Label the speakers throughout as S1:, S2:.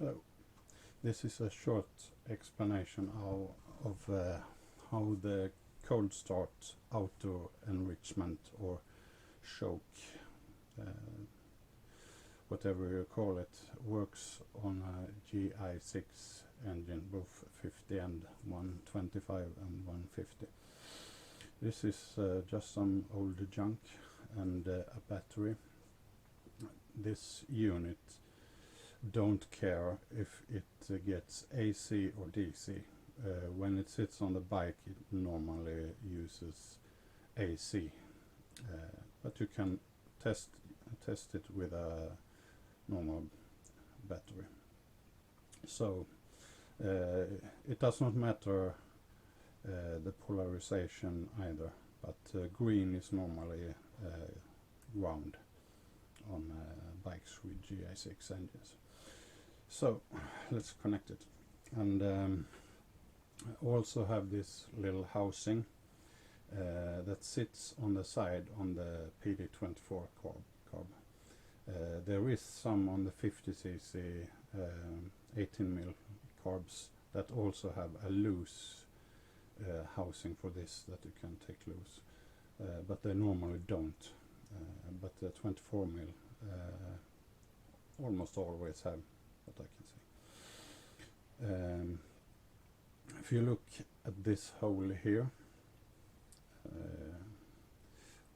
S1: Hello. This is a short explanation of how the cold start auto enrichment or choke, whatever you call it, works on a GY6 engine, both 50 and 125 and 150. This is just some old junk and a battery. This unit don't care if it gets AC or DC. When it sits on the bike, it normally uses AC, but you can test it with a normal battery. So it does not matter the polarization either, but green is normally ground on bikes with GY6 engines. So let's connect it, and also have this little housing that sits on the side on the PD24 carb. There is some on the 50cc 18mm carbs that also have a loose housing for this that you can take loose, but they normally don't. But the 24mm almost always have, what I can see. If you look at this hole here,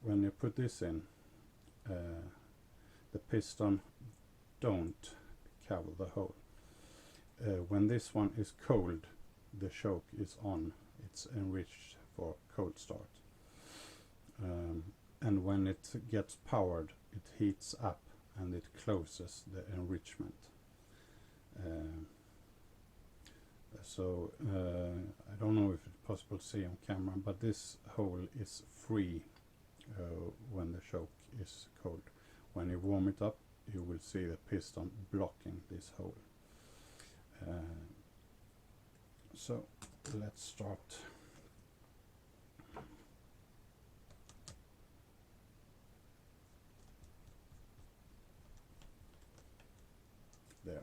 S1: when you put this in, the piston don't cover the hole. When this one is cold, the choke is on, it's enriched for cold start. And when it gets powered, it heats up and it closes the enrichment. So I don't know if it's possible to see on camera, but this hole is free when the choke is cold. When you warm it up, you will see the piston blocking this hole. So let's start. There.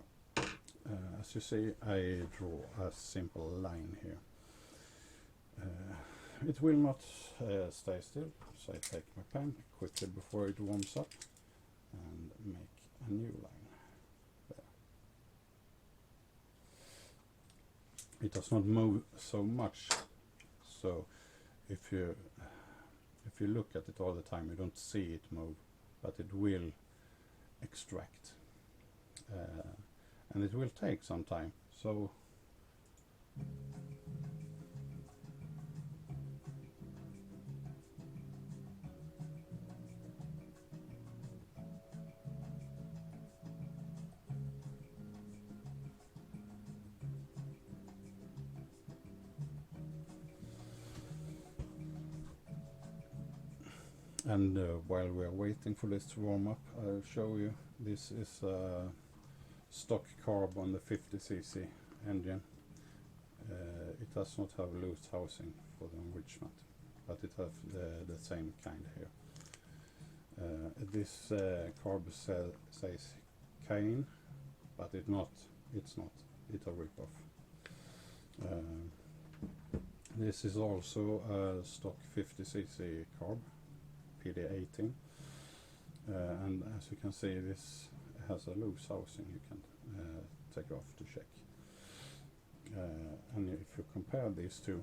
S1: As you see, I draw a simple line here. It will not stay still, so I take my pen quickly before it warms up and make a new line. There. It does not move so much, so if you look at it all the time, you don't see it move, but it will extract. And it will take some time, so and while we are waiting for this to warm up, I'll show you. This is a stock carb on the 50cc engine. It does not have loose housing for the enrichment, but it has the same kind here. This carb says Cayenne, but it's not. It's a rip-off. This is also a stock 50cc carb, PD18, and as you can see, this has a loose housing you can take off to check. And if you compare these two,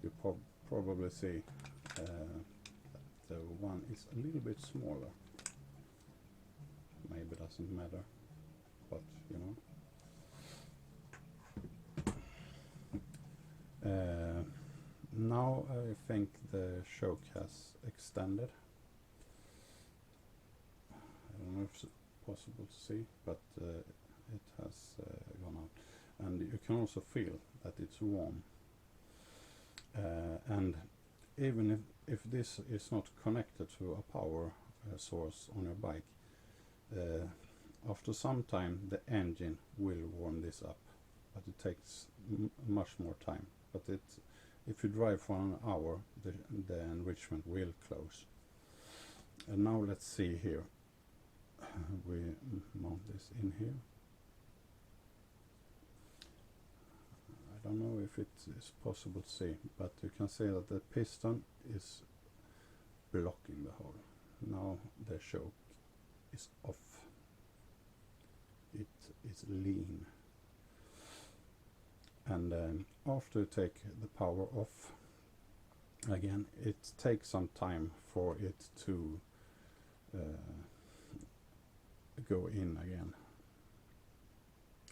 S1: you probably see that the one is a little bit smaller. Maybe doesn't matter, but you know. Now I think the choke has extended. I don't know if it's possible to see, but it has gone out, and you can also feel that it's warm. And even if this is not connected to a power source on your bike, after some time the engine will warm this up, but it takes much more time. But if you drive for an hour, the enrichment will close. And now let's see here. we mount this in here. I don't know if it is possible to see, but you can see that the piston is blocking the hole. Now the choke is off. It is lean. And after you take the power off, again, it takes some time for it to go in again,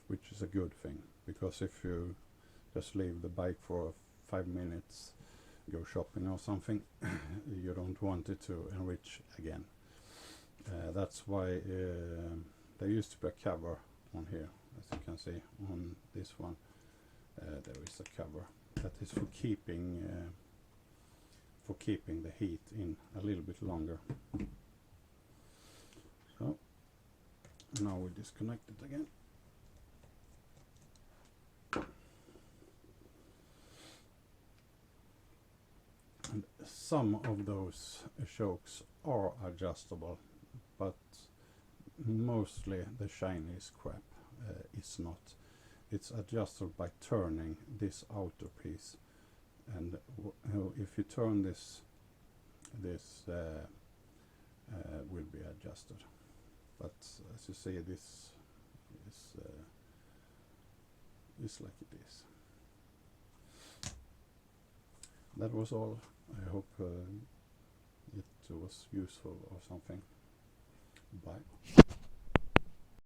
S1: which is a good thing, because if you just leave the bike for 5 minutes, go shopping or something, you don't want it to enrich again. That's why there used to be a cover on here, as you can see on this one. There is a cover that is for keeping the heat in a little bit longer. So now we disconnect it again. And some of those chokes are adjustable, but mostly the Chinese crap is not. It's adjustable by turning this outer piece, and if you turn this will be adjusted. But as you see, this is like it is. That was all. I hope it was useful or something. Bye.